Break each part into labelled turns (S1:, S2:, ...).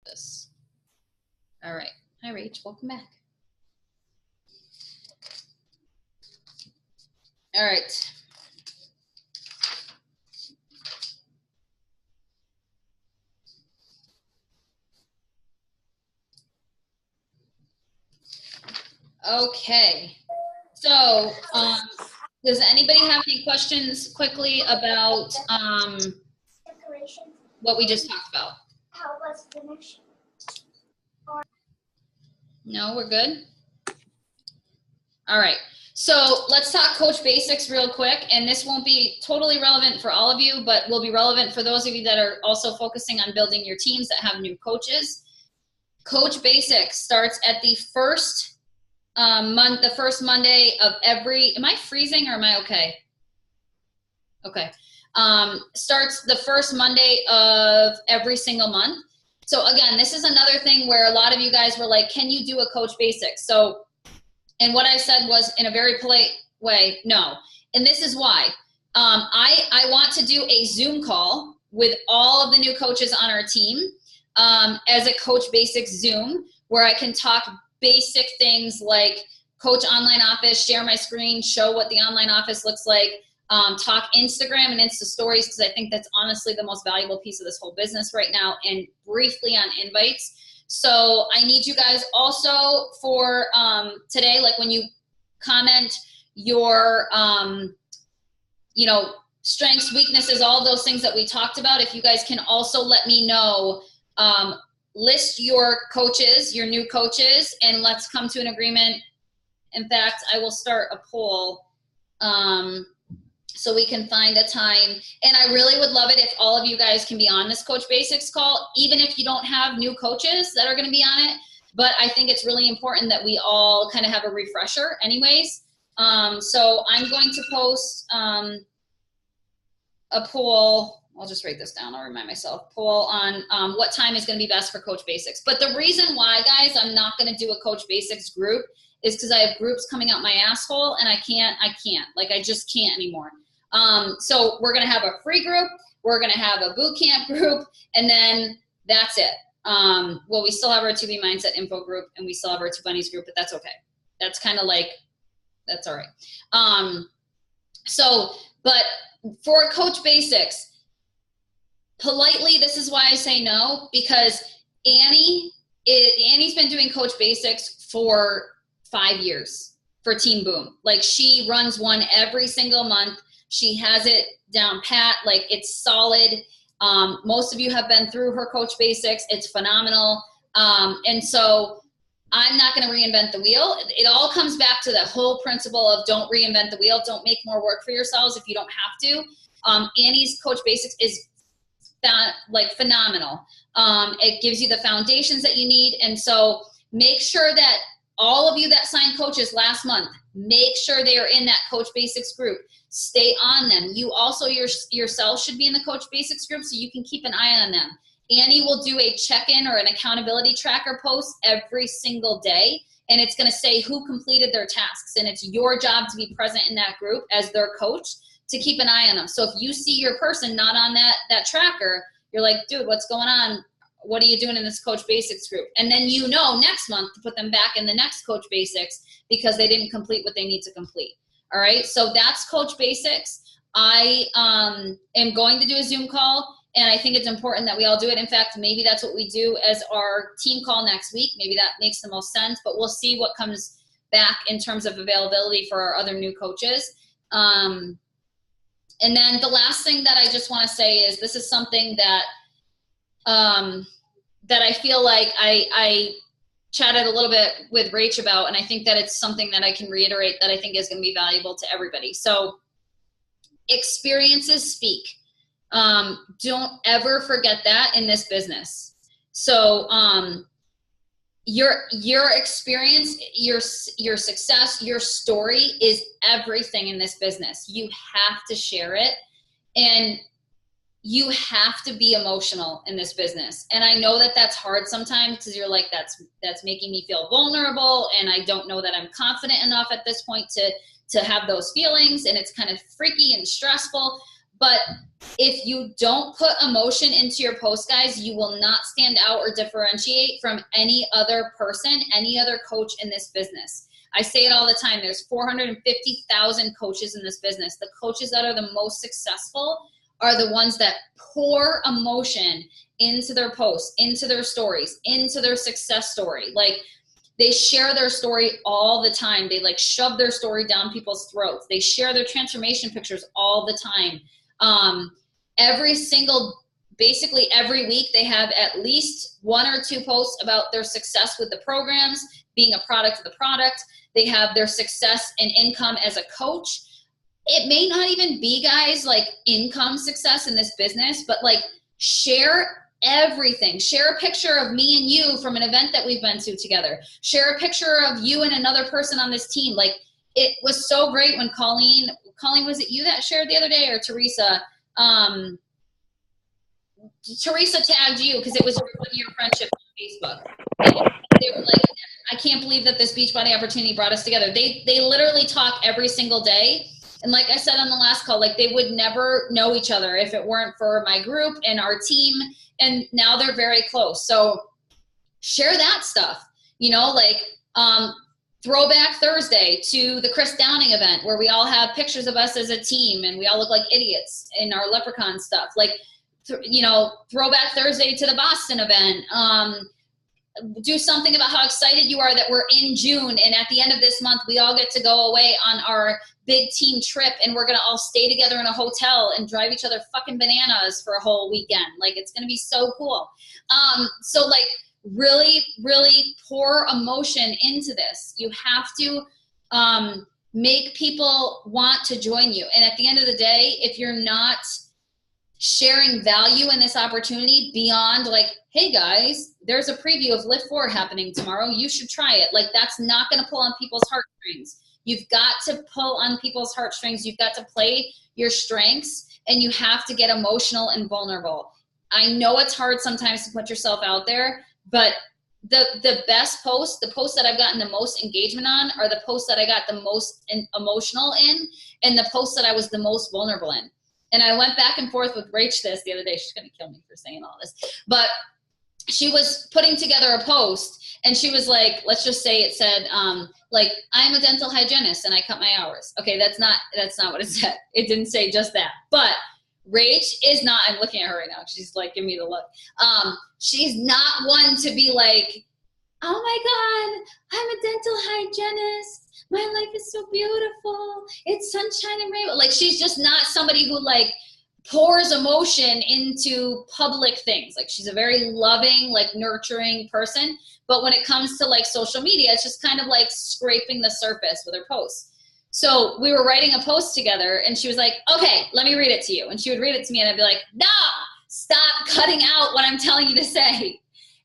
S1: this. All right. Hi, Rach. Welcome back. All right. Okay. So, does anybody have any questions quickly about what we just talked about?
S2: How was the next?
S1: No, we're good? All right. So let's talk Coach Basics real quick, and this won't be totally relevant for all of you, but will be relevant for those of you that are also focusing on building your teams that have new coaches. Coach Basics starts at the first the first Monday of every, am I freezing or am I okay? Okay. Starts the first Monday of every single month. So again, this is another thing where a lot of you guys were like, can you do a Coach Basics? So, and what I said was in a very polite way, no. And this is why. I want to do a Zoom call with all of the new coaches on our team as a Coach Basics Zoom, where I can talk basic things like Coach Online Office, share my screen, show what the online office looks like, talk Instagram and Insta Stories, because I think that's honestly the most valuable piece of this whole business right now, and briefly on invites. So I need you guys also for today, like when you comment your, strengths, weaknesses, all those things that we talked about, if you guys can also let me know, list your coaches, your new coaches, and let's come to an agreement. In fact, I will start a poll so we can find a time. And I really would love it if all of you guys can be on this Coach Basics call, even if you don't have new coaches that are going to be on it. But I think it's really important that we all kind of have a refresher anyways. So I'm going to post a poll. I'll just write this down. I'll remind myself. Poll on what time is going to be best for Coach Basics. But the reason why, guys, I'm not going to do a Coach Basics group is because I have groups coming out my asshole, and I can't. Like, I just can't anymore. So we're going to have a free group. We're going to have a boot camp group, and then that's it. Well, we still have our 2B Mindset info group, and we still have our 2 Bunnies group, but that's okay. That's kind of like, that's all right. But for Coach Basics, politely, this is why I say no, because Annie's been doing Coach Basics for 5 years for Team Boom. Like, she runs one every single month. She has it down pat, like it's solid. Most of you have been through her Coach Basics. It's phenomenal. And so I'm not going to reinvent the wheel. It all comes back to the whole principle of don't reinvent the wheel. Don't make more work for yourselves if you don't have to. Annie's Coach Basics is phenomenal. It gives you the foundations that you need. And so make sure that all of you that signed coaches last month, make sure they are in that Coach Basics group. Stay on them. You also yourself should be in the Coach Basics group so you can keep an eye on them. Annie will do a check-in or an accountability tracker post every single day, and it's going to say who completed their tasks, and it's your job to be present in that group as their coach to keep an eye on them. So if you see your person not on that tracker, you're like, dude, what's going on? What are you doing in this Coach Basics group? And then you know next month to put them back in the next Coach Basics because they didn't complete what they need to complete. All right, so that's Coach Basics. I am going to do a Zoom call, and I think it's important that we all do it. In fact, maybe that's what we do as our team call next week. Maybe that makes the most sense, but we'll see what comes back in terms of availability for our other new coaches. And then the last thing that I just want to say is this is something that that I feel like I chatted a little bit with Rach about, and I think that it's something that I can reiterate that I think is going to be valuable to everybody. So experiences speak. Don't ever forget that in this business. So your experience, your success, your story is everything in this business. You have to share it, and you have to be emotional in this business. And I know that that's hard sometimes because you're like, that's making me feel vulnerable, and I don't know that I'm confident enough at this point to have those feelings, and it's kind of freaky and stressful. But if you don't put emotion into your post, guys, you will not stand out or differentiate from any other person, any other coach in this business. I say it all the time. There's 450,000 coaches in this business. The coaches that are the most successful are the ones that pour emotion into their posts, into their stories, into their success story. Like, they share their story all the time. They like shove their story down people's throats. They share their transformation pictures all the time. Basically every week they have at least 1 or 2 posts about their success with the programs, being a product of the product. They have their success and income as a coach. It may not even be, guys, like income success in this business, but like share everything. Share a picture of me and you from an event that we've been to together. Share a picture of you and another person on this team. Like, it was so great when Colleen, was it you that shared the other day, or Teresa? Teresa tagged you because it was your friendship on Facebook. And they were like, I can't believe that this Beachbody opportunity brought us together. They literally talk every single day. And like I said on the last call, like, they would never know each other if it weren't for my group and our team. And now they're very close. So share that stuff, you know, like Throwback Thursday to the Chris Downing event where we all have pictures of us as a team and we all look like idiots in our leprechaun stuff. Like, you know, Throwback Thursday to the Boston event. Do something about how excited you are that we're in June, and at the end of this month we all get to go away on our big team trip, and we're gonna all stay together in a hotel and drive each other fucking bananas for a whole weekend. Like, it's gonna be so cool. So like, really, really pour emotion into this. You have to make people want to join you. And at the end of the day, if you're not sharing value in this opportunity beyond like, hey guys, there's a preview of Lift 4 happening tomorrow, you should try it. Like, that's not going to pull on people's heartstrings. You've got to pull on people's heartstrings. You've got to play your strengths, and you have to get emotional and vulnerable. I know it's hard sometimes to put yourself out there, but the best posts, the posts that I've gotten the most engagement on, are the posts that I got the most emotional in, and the posts that I was the most vulnerable in. And I went back and forth with Rach this the other day. She's going to kill me for saying all this. But she was putting together a post, and she was like, let's just say it said, like, I'm a dental hygienist and I cut my hours. Okay, that's not what it said. It didn't say just that. But Rach is not, I'm looking at her right now. She's like, give me the look. She's not one to be like, oh my God, I'm a dental hygienist. My life is so beautiful. It's sunshine and rainbow. Like, she's just not somebody who like pours emotion into public things. Like, she's a very loving, like nurturing person. But when it comes to like social media, it's just kind of like scraping the surface with her posts. So we were writing a post together, and she was like, okay, let me read it to you. And she would read it to me, and I'd be like, no, stop cutting out what I'm telling you to say.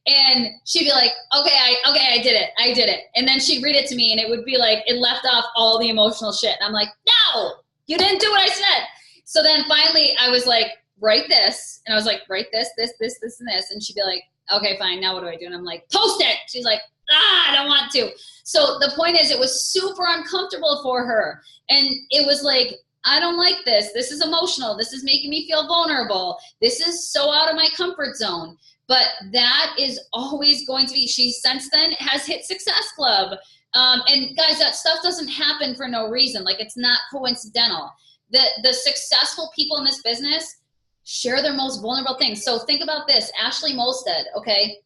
S1: And she'd be like, okay, I did it. And then she'd read it to me, and it would be like, it left off all the emotional shit. And I'm like, no, you didn't do what I said. So then finally I was like, write this. And I was like, write this, and this. And she'd be like, okay, fine, now what do I do? And I'm like, post it. She's like, I don't want to. So the point is, it was super uncomfortable for her. And it was like, I don't like this. This is emotional. This is making me feel vulnerable. This is so out of my comfort zone. But that is always going to be, she since then has hit Success Club. And guys, that stuff doesn't happen for no reason. Like, it's not coincidental. The successful people in this business share their most vulnerable things. So think about this, Ashley Molstead, okay?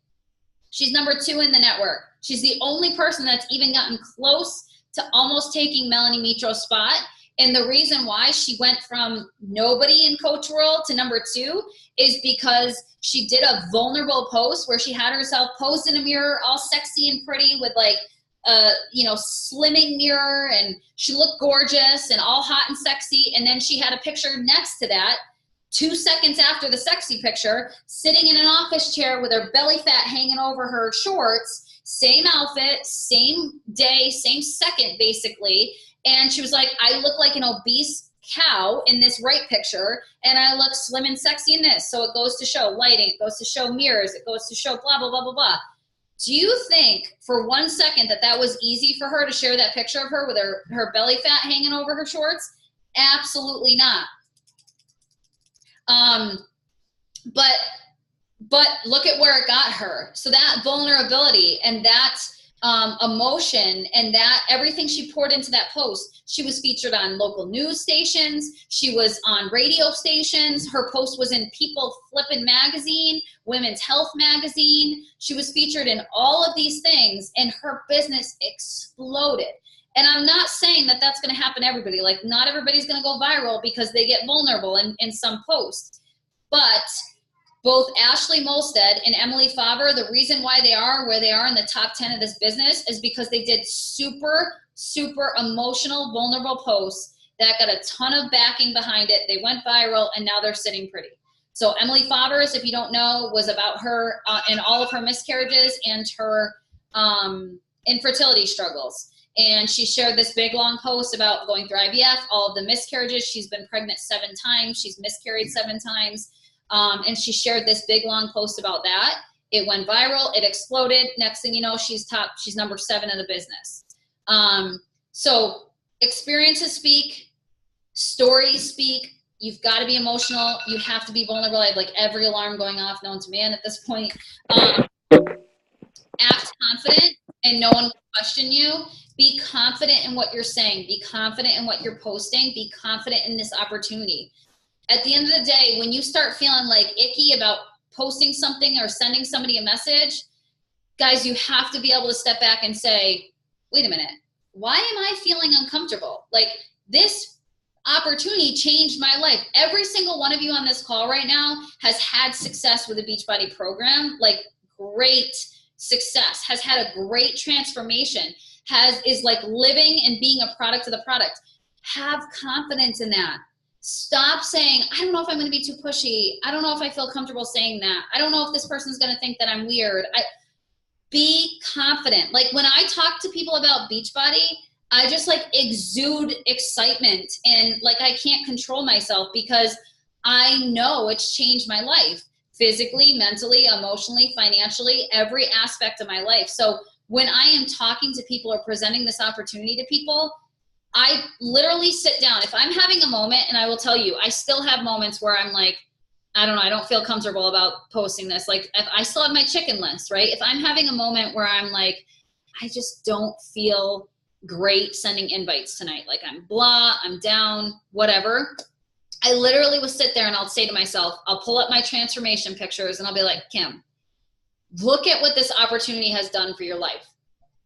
S1: She's number 2 in the network. She's the only person that's even gotten close to almost taking Melanie Mitro's spot. And the reason why she went from nobody in Coach World to number 2 is because she did a vulnerable post where she had herself posed in a mirror, all sexy and pretty with like, slimming mirror, and she looked gorgeous and all hot and sexy. And then she had a picture next to that, 2 seconds after the sexy picture, sitting in an office chair with her belly fat hanging over her shorts, same outfit, same day, same second, basically. And she was like, I look like an obese cow in this right picture, and I look slim and sexy in this. So it goes to show lighting, it goes to show mirrors, it goes to show blah, blah, blah, blah, blah. Do you think for 1 second that was easy for her to share that picture of her with her belly fat hanging over her shorts? Absolutely not. But look at where it got her. So that vulnerability and that emotion and that everything she poured into that post, she was featured on local news stations. She was on radio stations. Her post was in People Flippin' magazine, Women's Health magazine. She was featured in all of these things and her business exploded. And I'm not saying that that's going to happen to everybody. Like, not everybody's going to go viral because they get vulnerable in some posts. But both Ashley Molstead and Emily Faber, the reason why they are where they are in the top 10 of this business is because they did super, super emotional, vulnerable posts that got a ton of backing behind it. They went viral, and now they're sitting pretty. So Emily Faber's, if you don't know, was about her and all of her miscarriages and her infertility struggles. And she shared this big, long post about going through IVF, all of the miscarriages. She's been pregnant 7 times. She's miscarried 7 times. And she shared this big, long post about that. It went viral. It exploded. Next thing you know, she's number 7 in the business. So experiences speak. Stories speak. You've got to be emotional. You have to be vulnerable. I have like every alarm going off known to man at this point. Act confident and no one will question you. Be confident in what you're saying. Be confident in what you're posting. Be confident in this opportunity. At the end of the day, when you start feeling like icky about posting something or sending somebody a message, guys, you have to be able to step back and say, wait a minute, why am I feeling uncomfortable? Like, this opportunity changed my life. Every single one of you on this call right now has had success with the Beachbody program, like great success, has had a great transformation, is like living and being a product of the product. Have confidence in that. Stop saying, I don't know if I'm going to be too pushy. I don't know if I feel comfortable saying that. I don't know if this person's going to think that I'm weird. Be confident. Like, when I talk to people about Beachbody, I just like exude excitement and like I can't control myself because I know it's changed my life physically, mentally, emotionally, financially, every aspect of my life. So when I am talking to people or presenting this opportunity to people, I literally sit down. If I'm having a moment, and I will tell you, I still have moments where I'm like, I don't know, I don't feel comfortable about posting this. Like, if I still have my chicken list, right? If I'm having a moment where I'm like, I just don't feel great sending invites tonight. Like, I'm blah, I'm down, whatever. I literally will sit there and I'll say to myself, I'll pull up my transformation pictures and I'll be like, Kim, look at what this opportunity has done for your life.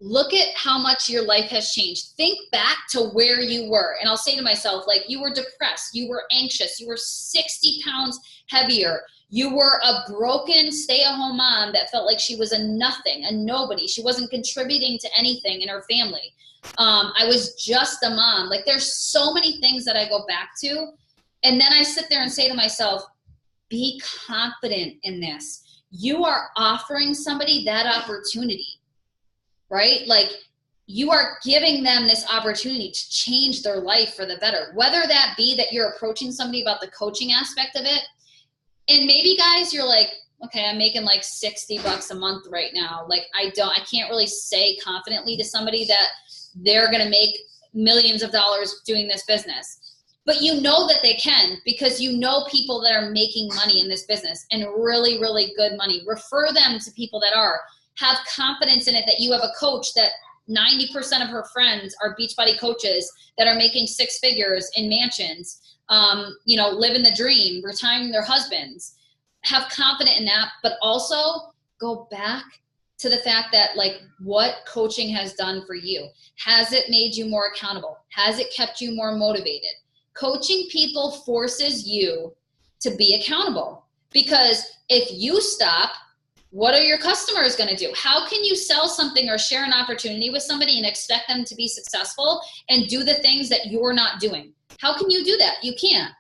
S1: Look at how much your life has changed. Think back to where you were. And I'll say to myself, like, you were depressed, you were anxious, you were 60 pounds heavier. You were a broken stay-at-home mom that felt like she was a nothing, a nobody. She wasn't contributing to anything in her family. I was just a mom. Like, there's so many things that I go back to. And then I sit there and say to myself, be confident in this. You are offering somebody that opportunity. Right? Like, you are giving them this opportunity to change their life for the better, whether that be that you're approaching somebody about the coaching aspect of it. And maybe, guys, you're like, okay, I'm making like $60 a month right now. Like, I can't really say confidently to somebody that they're going to make millions of dollars doing this business. But you know that they can, because you know people that are making money in this business and really, really good money. Refer them to people that are. Have confidence in it that you have a coach that 90% of her friends are Beachbody coaches that are making 6 figures in mansions, living the dream, retiring their husbands. Have confidence in that, but also go back to the fact that, like, what coaching has done for you. Has it made you more accountable? Has it kept you more motivated? Coaching people forces you to be accountable, because if you stop, what are your customers going to do? How can you sell something or share an opportunity with somebody and expect them to be successful and do the things that you're not doing? How can you do that? You can't.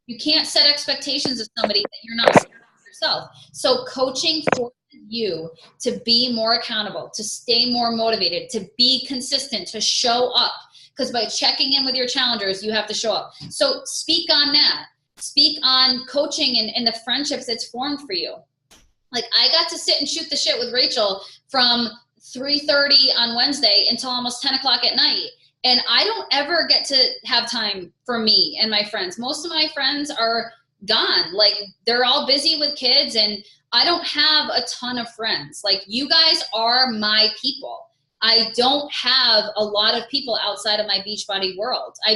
S1: You can't set expectations of somebody that you're not setting for yourself. So coaching forces you to be more accountable, to stay more motivated, to be consistent, to show up. Because by checking in with your challengers, you have to show up. So speak on that. Speak on coaching and the friendships it's formed for you. Like, I got to sit and shoot the shit with Rachel from 3:30 on Wednesday until almost 10 o'clock at night. And I don't ever get to have time for me and my friends. Most of my friends are gone. Like they're all busy with kids and I don't have a ton of friends. Like you guys are my people. I don't have a lot of people outside of my Beachbody world. I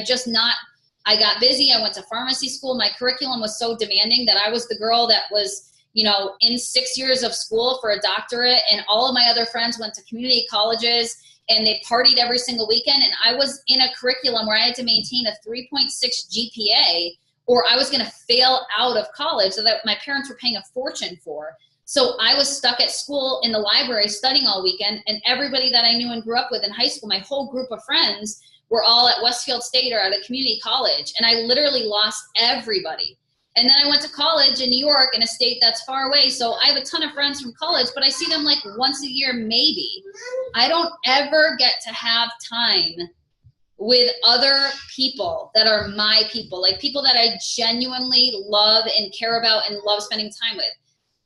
S1: got busy. I went to pharmacy school. My curriculum was so demanding that I was the girl that was, in 6 years of school for a doctorate, and all of my other friends went to community colleges and they partied every single weekend. And I was in a curriculum where I had to maintain a 3.6 GPA or I was going to fail out of college that my parents were paying a fortune for. So I was stuck at school in the library studying all weekend, and everybody that I knew and grew up with in high school, my whole group of friends, were all at Westfield State or at a community college, and I literally lost everybody. And then I went to college in New York, in a state that's far away, so I have a ton of friends from college, but I see them like once a year maybe. I don't ever get to have time with other people that are my people, like people that I genuinely love and care about and love spending time with.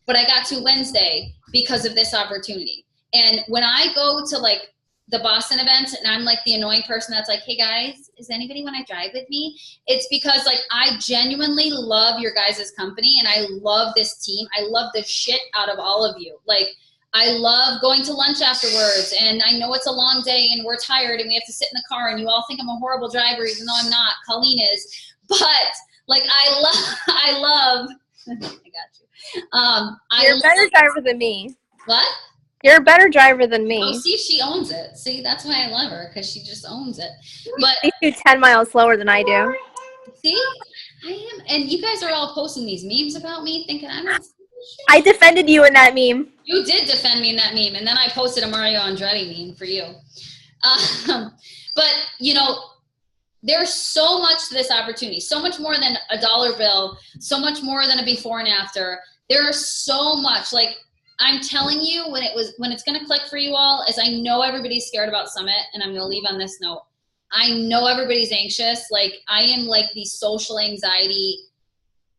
S1: But I got to Wednesday because of this opportunity. And when I go to like the Boston events and I'm like the annoying person that's like, hey guys, is anybody want to drive with me? It's because like I genuinely love your guys' company and I love this team. I love the shit out of all of you. Like I love going to lunch afterwards, and I know it's a long day and we're tired and we have to sit in the car and you all think I'm a horrible driver even though I'm not. Colleen is. But like I love I got you.
S3: You're a better driver than me.
S1: What?
S3: You're a better driver than me.
S1: Oh, see, she owns it. See, that's why I love her, because she just owns it. But
S3: you do 10 miles slower than I do.
S1: See, I am, and you guys are all posting these memes about me, thinking I'm not.
S3: I defended you in that meme.
S1: You did defend me in that meme, and then I posted a Mario Andretti meme for you. But there's so much to this opportunity, so much more than a dollar bill, so much more than a before and after. There's so much. Like I'm telling you, when it's going to click for you all, is I know everybody's scared about Summit, and I'm going to leave on this note. I know everybody's anxious. Like I am like the social anxiety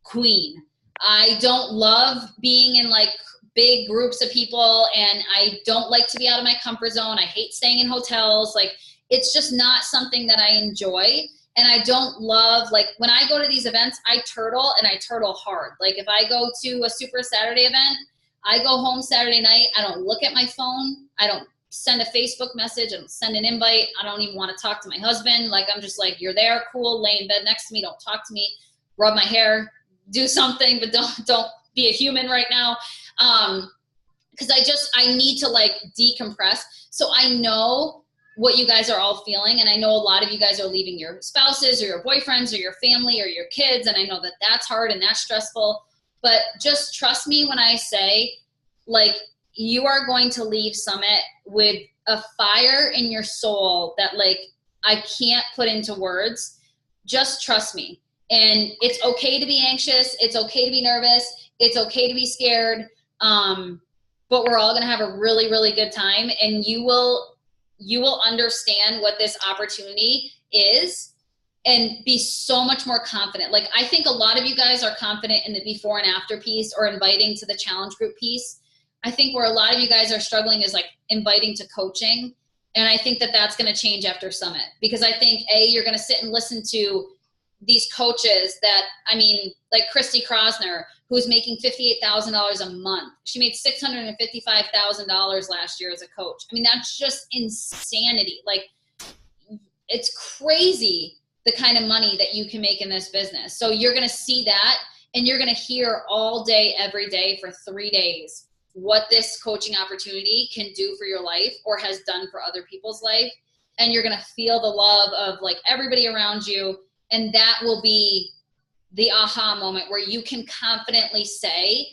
S1: queen. I don't love being in like big groups of people, and I don't like to be out of my comfort zone. I hate staying in hotels. Like it's just not something that I enjoy. And I don't love, like when I go to these events, I turtle, and I turtle hard. Like if I go to a Super Saturday event, I go home Saturday night. I don't look at my phone. I don't send a Facebook message. I don't send an invite. I don't even want to talk to my husband. Like I'm just like, you're there, cool, lay in bed next to me. Don't talk to me, rub my hair, do something, but don't be a human right now. Because I need to like decompress. So I know what you guys are all feeling, and I know a lot of you guys are leaving your spouses or your boyfriends or your family or your kids, and I know that that's hard and that's stressful. But just trust me when I say, like, you are going to leave Summit with a fire in your soul that like I can't put into words. Just trust me. And it's okay to be anxious. It's okay to be nervous. It's okay to be scared. But we're all going to have a really, really good time. And you will understand what this opportunity is and be so much more confident. Like, I think a lot of you guys are confident in the before and after piece or inviting to the challenge group piece. I think where a lot of you guys are struggling is like inviting to coaching. And I think that that's going to change after Summit, because I think you're going to sit and listen to these coaches that, I mean, like Christy Krosner, who's making $58,000 a month. She made $655,000 last year as a coach. I mean, that's just insanity. Like, it's crazy the kind of money that you can make in this business. So you're going to see that, and you're going to hear all day, every day for 3 days what this coaching opportunity can do for your life or has done for other people's life. And you're going to feel the love of like everybody around you. And that will be the aha moment where you can confidently say,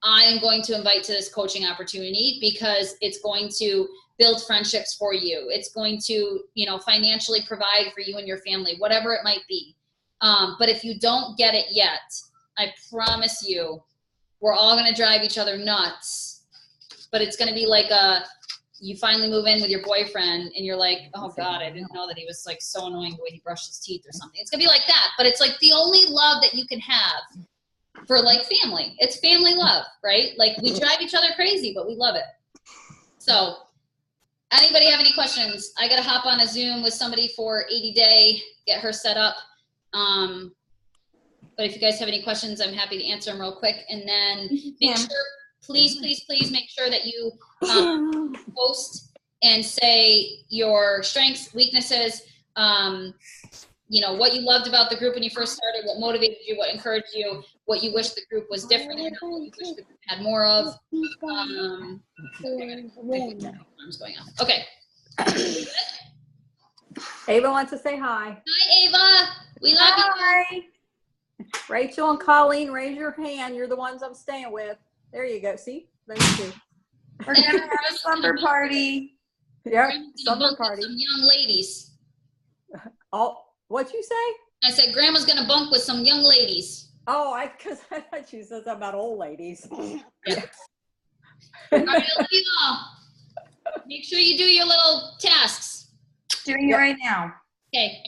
S1: I am going to invite to this coaching opportunity because it's going to build friendships for you. It's going to, financially provide for you and your family, whatever it might be. But if you don't get it yet, I promise you, we're all going to drive each other nuts. But it's going to be like you finally move in with your boyfriend and you're like, oh God, I didn't know that he was like so annoying the way he brushed his teeth or something. It's going to be like that. But it's like the only love that you can have for like family. It's family love, right? Like we drive each other crazy, but we love it. So anybody have any questions? I got to hop on a Zoom with somebody for 80 Day, get her set up. But if you guys have any questions, I'm happy to answer them real quick. And then make sure, please make sure that you post and say your strengths, weaknesses, you know, what you loved about the group when you first started, what motivated you, what encouraged you, what you wish the group was different in, what you wish the group had more of. Arms going off. Okay.
S4: Ava wants to say hi.
S1: Hi, Ava. We love you.
S4: Hi. Rachel and Colleen, raise your hand. You're the ones I'm staying with. There you go. See? Those two.
S5: We're gonna have a slumber party.
S4: Yeah,
S1: Grandma's gonna
S4: slumber
S1: bunk with
S4: party.
S1: some young ladies.
S4: Oh, what'd you say?
S1: I said, Grandma's gonna bunk with some young ladies.
S4: Oh, because I thought you said something about old ladies.
S1: Yeah. All right, I love you all. Make sure you do your little tasks.
S5: Doing it right now.
S1: Okay.